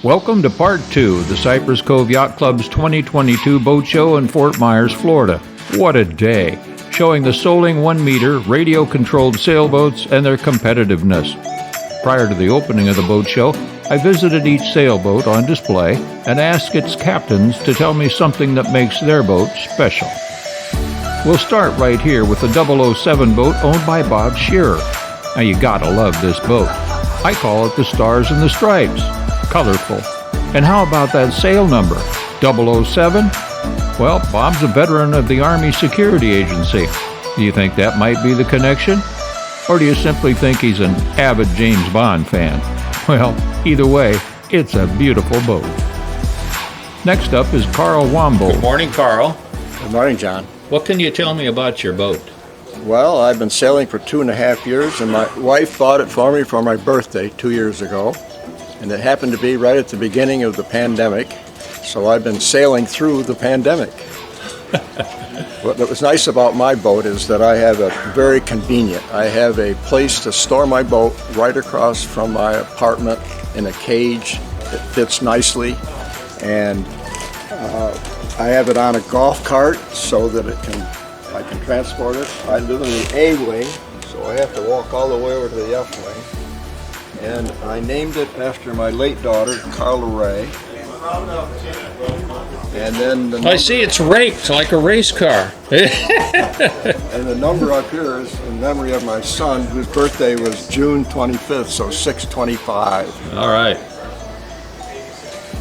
Welcome to Part 2 of the Cypress Cove Yacht Club's 2022 boat show in Fort Myers, Florida. What a day! Showing the Soling 1-meter radio-controlled sailboats and their competitiveness. Prior to the opening of the boat show, I visited each sailboat on display and asked its captains to tell me something that makes their boat special. We'll start right here with the 007 boat owned by Bob Shearer. Now you gotta love this boat. I call it the Stars and the Stripes. Colorful. And how about that sail number? 007? Well, Bob's a veteran of the Army Security Agency. Do you think that might be the connection? Or do you simply think he's an avid James Bond fan? Well, either way, it's a beautiful boat. Next up is Carl Wamble. Good morning, Carl. Good morning, John. What can you tell me about your boat? Well, I've been sailing for 2.5 years, and my wife bought it for me for my birthday 2 years ago. And it happened to be right at the beginning of the pandemic, so I've been sailing through the pandemic. What was nice about my boat is that I have a very convenient. I have a place to store my boat right across from my apartment in a cage. It fits nicely, and I have it on a golf cart so that I can transport it. I live in the A wing, so I have to walk all the way over to the F wing. And I named it after my late daughter, Carla Ray. And then I see it's raked like a race car. And the number up here is in memory of my son, whose birthday was June 25th, so 625. All right.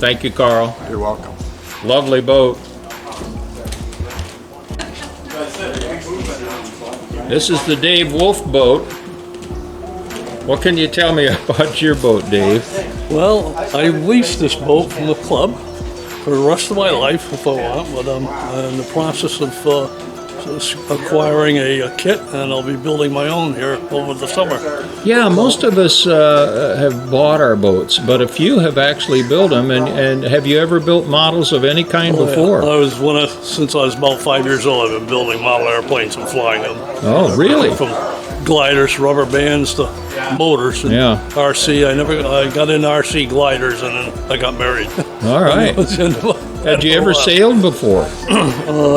Thank you, Carl. You're welcome. Lovely boat. This is the Dave Wolf boat. What can you tell me about your boat, Dave? Well, I leased this boat from the club for the rest of my life if I want, but I'm in the process of acquiring a kit, and I'll be building my own here over the summer. Yeah, most of us have bought our boats, but a few have actually built them. And have you ever built models of any kind before? Yeah. Since I was about 5 years old, I've been building model airplanes and flying them. Oh, really? From gliders, rubber bands to motors and RC. I got into RC gliders, and then I got married. All right. Had you ever sailed before?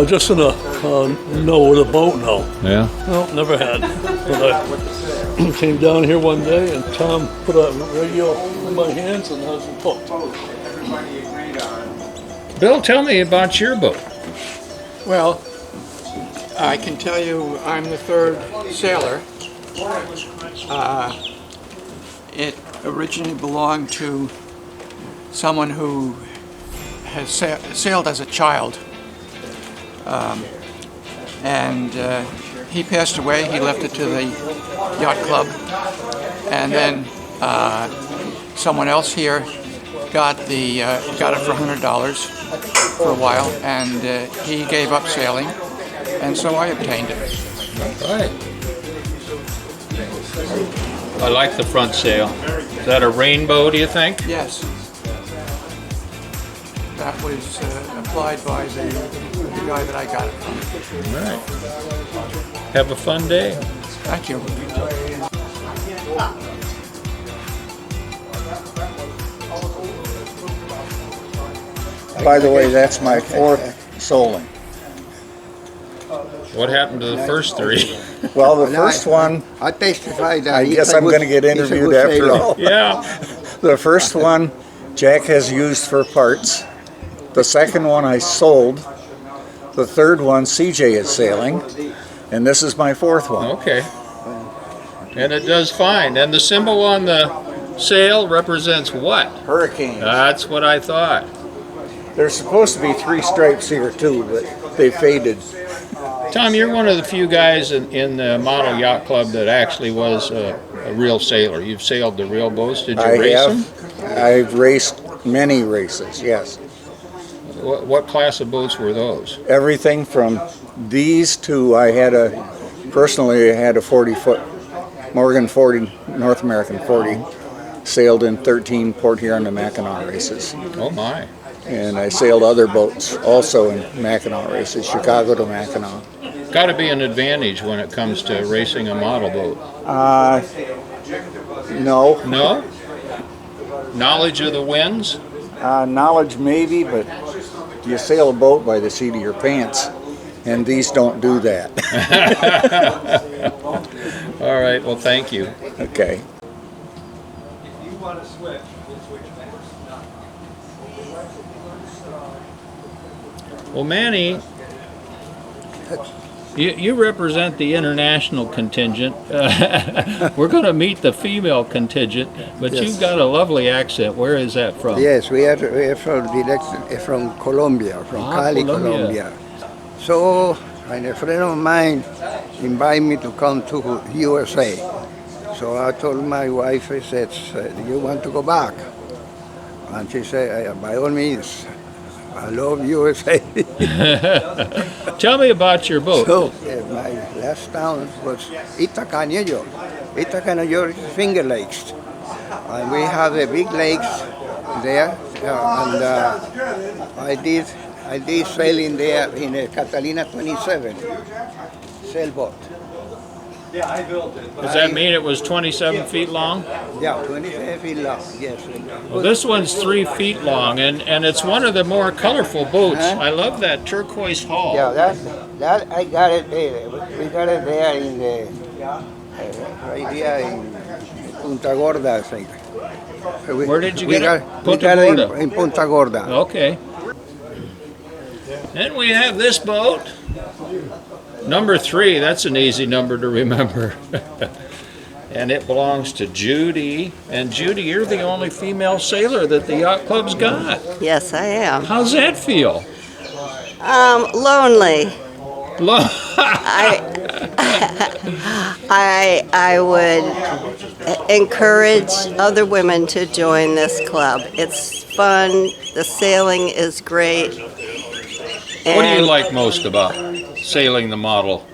Just in with a boat, no. Yeah. No, never had. But I came down here one day, and Tom put a radio in my hands, and I was hooked. Bill, tell me about your boat. Well, I can tell you I'm the third sailor. It originally belonged to someone who has sailed as a child. And he passed away. He left it to the yacht club. And then someone else here got it for $100 for a while, and he gave up sailing. And so I obtained it. Right. I like the front sail. Is that a rainbow, do you think? Yes. That was applied by the guy that I got it from. All right. Have a fun day. Thank you. By the way, that's my fourth Soling. What happened to the first three? Well, the first one, I testified that. I guess I'm going to get interviewed after all. Yeah. The first one, Jack has used for parts. The second one I sold. The third one, CJ is sailing. And this is my fourth one. Okay. And it does fine. And the symbol on the sail represents what? Hurricane. That's what I thought. There's supposed to be 3 stripes here too, but they faded. Tom, you're one of the few guys in the Model Yacht Club that actually was a real sailor. You've sailed the real boats. Did you race them? I've raced many races, yes. What class of boats were those? Everything from these to I had a 40-foot Morgan 40, North American 40. Sailed in 13 Port Huron and Mackinac races. Oh my. And I sailed other boats also in Mackinac races, Chicago to Mackinac. Got to be an advantage when it comes to racing a model boat. No. No? knowledge of the winds? Knowledge maybe, but you sail a boat by the seat of your pants, and these don't do that. All right, well, thank you. Okay. Well, Manny, you represent the international contingent. We're going to meet the female contingent, but Yes. you've got a lovely accent. Where is that from? Yes, we are from Colombia, from Cali, Colombia. Colombia. So, and a friend of mine invited me to come to USA. So I told my wife, I said, do you want to go back? And she said, by all means, I love USA. Tell me about your boat. So, my last town was Ithaca, New York. Ithaca, New York is Finger Lakes. And we have the big lakes there. I did sailing there in a Catalina 27 sailboat. Does that mean it was 27 feet long? Yeah, 27 feet long, yes. Well, this one's 3 feet long, and it's one of the more colorful boats. I love that turquoise hull. Yeah, that I got it there. We got it there in the, right here in Punta Gorda, I think. Where did you We get it? got Punta it Gorda. in Punta Gorda. Okay. Then we have this boat. Number 3, that's an easy number to remember. And it belongs to Judy. And Judy, you're the only female sailor that the yacht club's got. Yes, I am. How's that feel? Lonely. I would encourage other women to join this club. It's fun. The sailing is great. What do you And like most about sailing the model?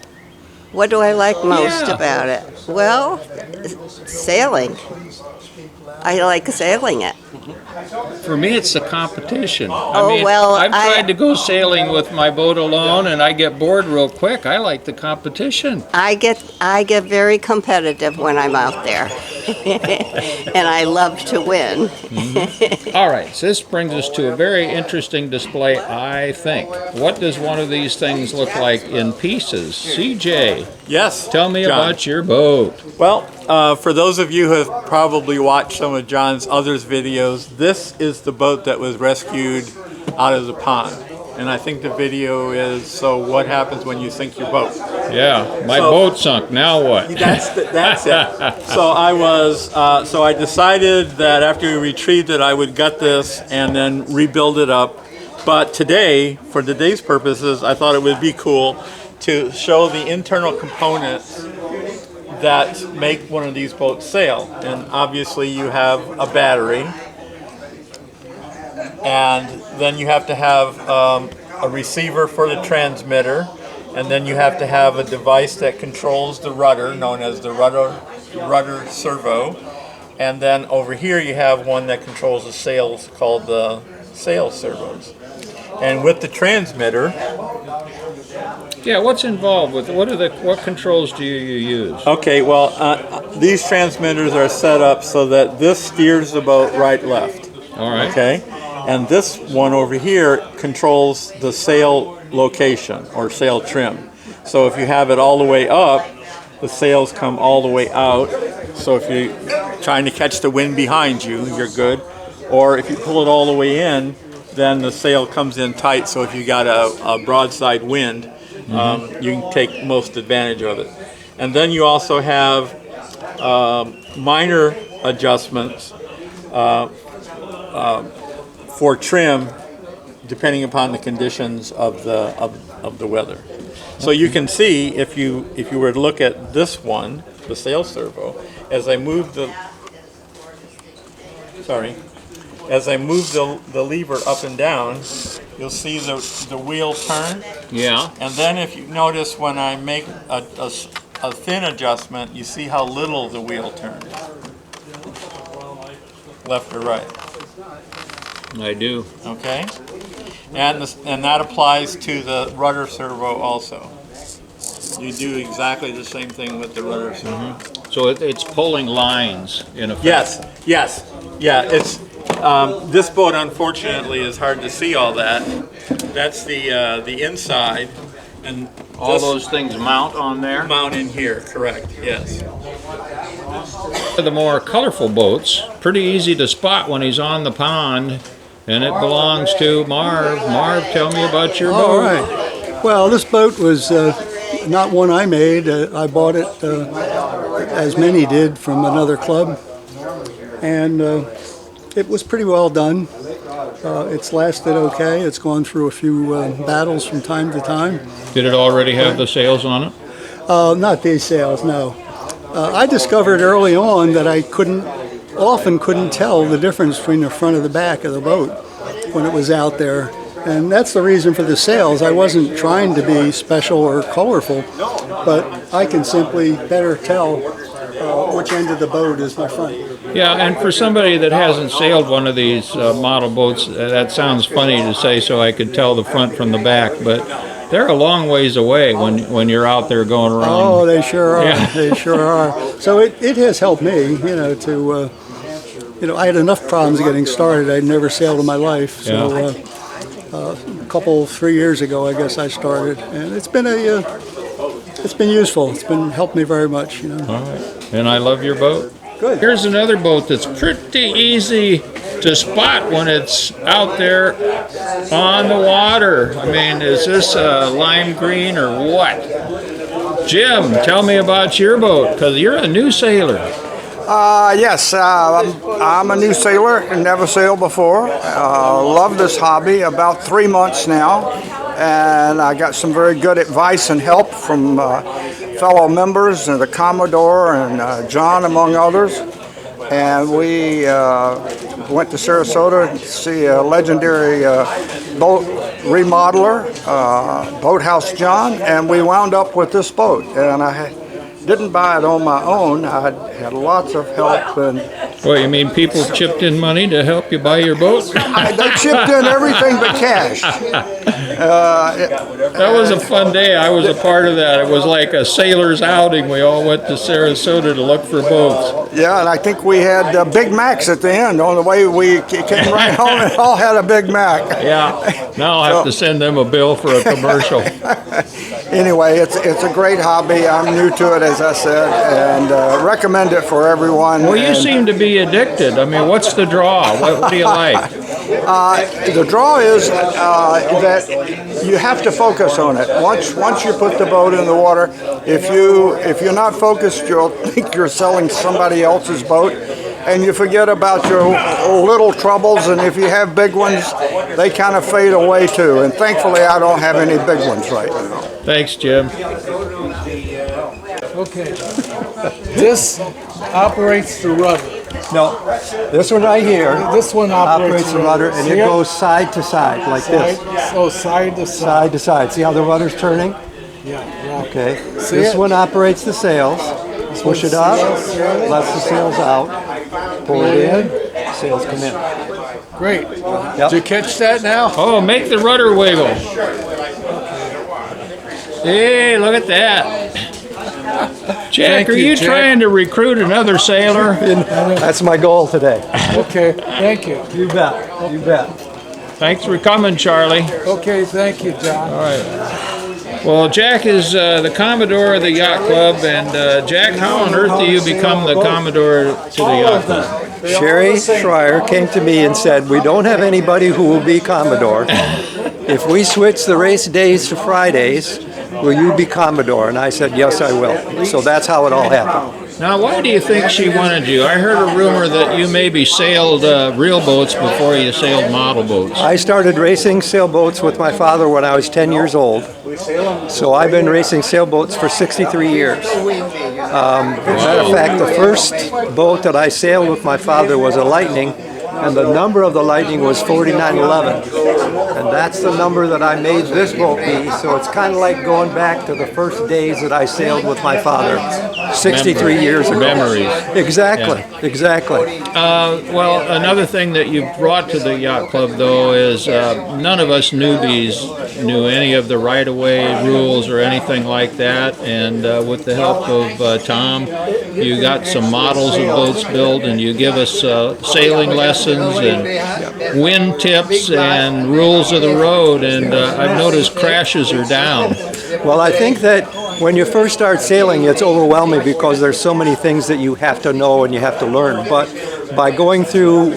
what do I like most Yeah. about it? Well, sailing. I like sailing it. For me, it's the competition. Oh, well, I've I- tried to go sailing with my boat alone, and I get bored real quick. I like the competition. I get very competitive when I'm out there, and I love to win. All right, so this brings us to a very interesting display, I think. What does one of these things look like in pieces? CJ, Yes. tell me John. about your boat. Well, for those of you who have probably watched some of John's others videos, this is the boat that was rescued out of the pond. And I think the video is, so what happens when you sink your boat? Yeah, my So- boat sunk. Now what? That's it. So I decided that after we retrieved it, I would gut this and then rebuild it up. But today, for today's purposes, I thought it would be cool to show the internal components that make one of these boats sail. And obviously you have a battery, and then you have to have a receiver for the transmitter, and then you have to have a device that controls the rudder, known as the rudder servo, and then over here you have one that controls the sails, called the sail servos. And with the transmitter, Yeah, what's involved with it? What controls do you use? okay, well, these transmitters are set up so that this steers the boat right-left. All right. Okay, and this one over here controls the sail location or sail trim. So if you have it all the way up, the sails come all the way out. So if you're trying to catch the wind behind you, you're good. Or if you pull it all the way in, then the sail comes in tight. So if you got a broadside wind, you can take most advantage of it. And then you also have minor adjustments for trim, depending upon the conditions of the weather. So you can see, if you were to look at this one, the sail servo, as I move the lever up and down, you'll see the wheel turn. Yeah. And then if you notice, when I make a thin adjustment, you see how little the wheel turns, left or right. I do. Okay, and that applies to the rudder servo also. You do exactly the same thing with the rudder servo. So it's pulling lines in effect. Yes, yeah. This boat, unfortunately, is hard to see all that. That's the inside, and All those things mount on there. mount in here. Correct. Yes. The more colorful boats, pretty easy to spot when he's on the pond, and it belongs to Marv. Marv, tell me about your All boat. right. Well, this boat was not one I made. I bought it, as many did, from another club, and it was pretty well done. It's lasted okay. It's gone through a few battles from time to time. Did it already have the sails on it? Not these sails, no. I discovered early on that I often couldn't tell the difference between the front and the back of the boat when it was out there. And that's the reason for the sails. I wasn't trying to be special or colorful, but I can simply better tell which end of the boat is my front. Yeah, and for somebody that hasn't sailed one of these model boats, that sounds funny to say, so I could tell the front from the back, but they're a long ways away when you're out there going around. Oh, they sure are. Yeah. They sure are. So it has helped me, to, I had enough problems getting started. I'd never sailed in my life. So a 3 years ago, I guess I started, and it's been useful. It's been helped me very much, All right. And I love your boat. Good. Here's another boat that's pretty easy to spot when it's out there on the water. I mean, is this lime green or what? Jim, tell me about your boat, because you're a new sailor. Yes, I'm a new sailor and never sailed before. Love this hobby, about 3 months now, and I got some very good advice and help from fellow members, and the Commodore and John, among others. And we went to Sarasota to see a legendary boat remodeler, Boathouse John, and we wound up with this boat. And I didn't buy it on my own. I had lots of help. And Well, you mean people chipped in money to help you buy your boat? they chipped in everything but cash. That was a fun day. I was a part of that. It was like a sailor's outing. We all went to Sarasota to look for boats. Yeah, and I think we had Big Macs at the end. On the way we came right home and all had a Big Mac. Yeah. Now I'll have to send them a bill for a commercial. Anyway, it's a great hobby. I'm new to it, as I said, and recommend it for everyone. Well, you And, seem to be addicted. I mean, what's the draw? What do you like? the draw is that you have to focus on it. Once you put the boat in the water, if you're not focused, you'll think you're selling somebody else's boat, and you forget about your little troubles. And if you have big ones, they kind of fade away too. And thankfully, I don't have any big ones right now. Thanks, Jim. Okay. This operates the rudder. No, this one right here This one operates the rudder, and it goes side to side like this. Oh, side to side. Side to side. See how the rudder's turning? Yeah. Okay. See This it? one operates the sails. Push it up, lets the sails out. Pull it in, sails come in. Great. Yep. Did you catch that now? Oh, make the rudder wiggle. Hey, look at that. Jack, Thank are you, you Jack. trying to recruit another sailor? That's my goal today. Okay. Thank you. You bet. You bet. Thanks for coming, Charlie. Okay. Thank you, John. All right. Well, Jack is the Commodore of the Yacht Club, and Jack, how on earth do you become the Commodore to the Yacht Club? Sherry Schreier came to me and said, "We don't have anybody who will be Commodore. If we switch the race days to Fridays, will you be Commodore?" And I said, "Yes, I will." So that's how it all happened. Now, why do you think she wanted you? I heard a rumor that you maybe sailed real boats before you sailed model boats. I started racing sailboats with my father when I was 10 years old. So I've been racing sailboats for 63 years. Matter of fact, the first boat that I sailed with my father was a Lightning, and the number of the Lightning was 4911. And that's the number that I made this boat be, so it's kind of like going back to the first days that I sailed with my father. 63 years ago. Memories. Exactly, exactly. Well, another thing that you brought to the yacht club, though, is none of us newbies knew any of the right-of-way rules or anything like that. And with the help of Tom, you got some models of boats built, and you give us sailing lessons and wind tips and rules of the road. And I've noticed crashes are down. Well, I think that when you first start sailing, it's overwhelming because there's so many things that you have to know and you have to learn. But by going through,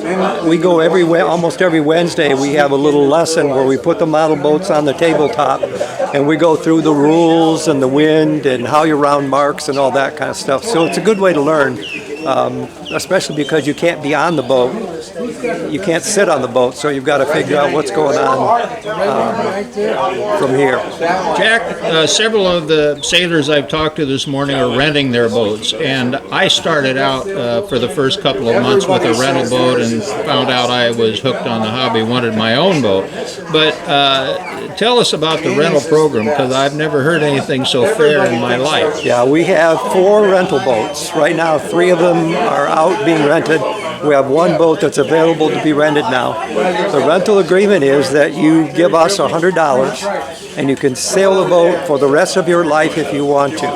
we go almost every Wednesday, we have a little lesson where we put the model boats on the tabletop and we go through the rules and the wind and how you round marks and all that kind of stuff. So it's a good way to learn, especially because you can't be on the boat. You can't sit on the boat, so you've got to figure out what's going on from here. Jack, several of the sailors I've talked to this morning are renting their boats, and I started out for the first couple of months with a rental boat and found out I was hooked on the hobby, wanted my own boat. But tell us about the rental program, because I've never heard anything so fair in my life. Yeah, we have 4 rental boats. Right now, 3 of them are out being rented. We have 1 boat that's available to be rented now. The rental agreement is that you give us $100 and you can sail the boat for the rest of your life if you want to.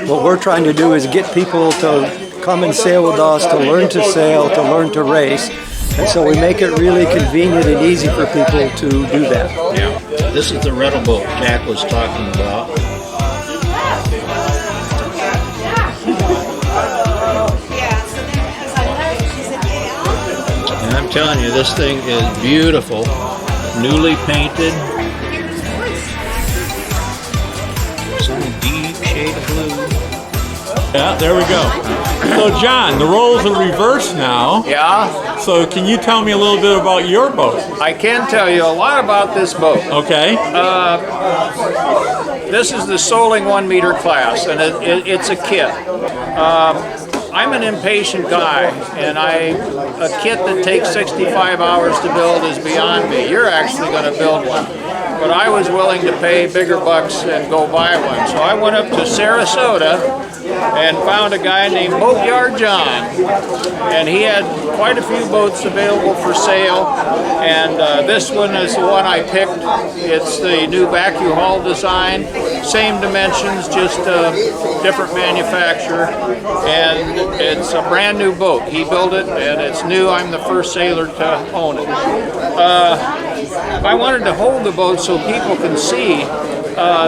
What we're trying to do is get people to come and sail with us, to learn to sail, to learn to race. And so we make it really convenient and easy for people to do that. Yeah, this is the rental boat Jack was talking about. And I'm telling you, this thing is beautiful, newly painted. Some deep shade of blue. Yeah, there we go. So John, the roles are reversed now. Yeah. So can you tell me a little bit about your boat? I can tell you a lot about this boat. Okay. This is the Soling 1 meter class, and it's a kit. I'm an impatient guy, and a kit that takes 65 hours to build is beyond me. You're actually going to build one. But I was willing to pay bigger bucks and go buy one. So I went up to Sarasota and found a guy named Boatyard John. And he had quite a few boats available for sale. And this one is the one I picked. It's the new vacuum hull design. Same dimensions, just a different manufacturer. And it's a brand new boat. He built it, and it's new. I'm the first sailor to own it. I wanted to hold the boat so people can see.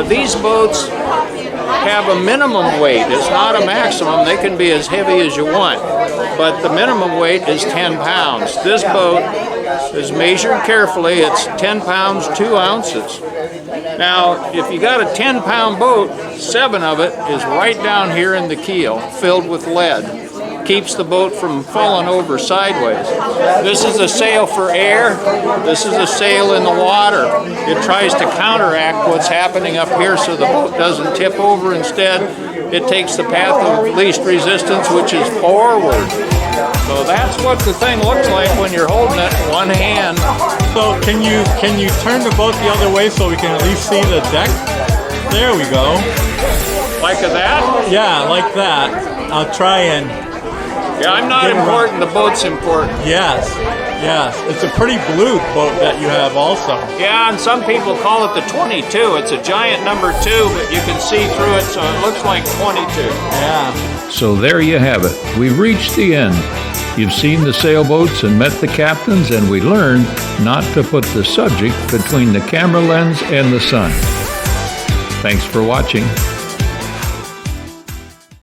These boats have a minimum weight. It's not a maximum. They can be as heavy as you want, but the minimum weight is 10 pounds. This boat is measured carefully. It's 10 pounds, 2 ounces. Now, if you got a 10-pound boat, 7 of it is right down here in the keel, filled with lead. Keeps the boat from falling over sideways. This is a sail for air. This is a sail in the water. It tries to counteract what's happening up here so the boat doesn't tip over. Instead, it takes the path of least resistance, which is forward. So that's what the thing looks like when you're holding it in one hand. So can you turn the boat the other way so we can at least see the deck? There we go. Like that? Yeah, like that. I'll try and... Yeah, I'm not important. The boat's important. Yes, yes. It's a pretty blue boat that you have also. Yeah, and some people call it the 22. It's a giant number 2, but you can see through it, so it looks like 22. Yeah. So there you have it. We've reached the end. You've seen the sailboats and met the captains, and we learned not to put the subject between the camera lens and the sun. Thanks for watching.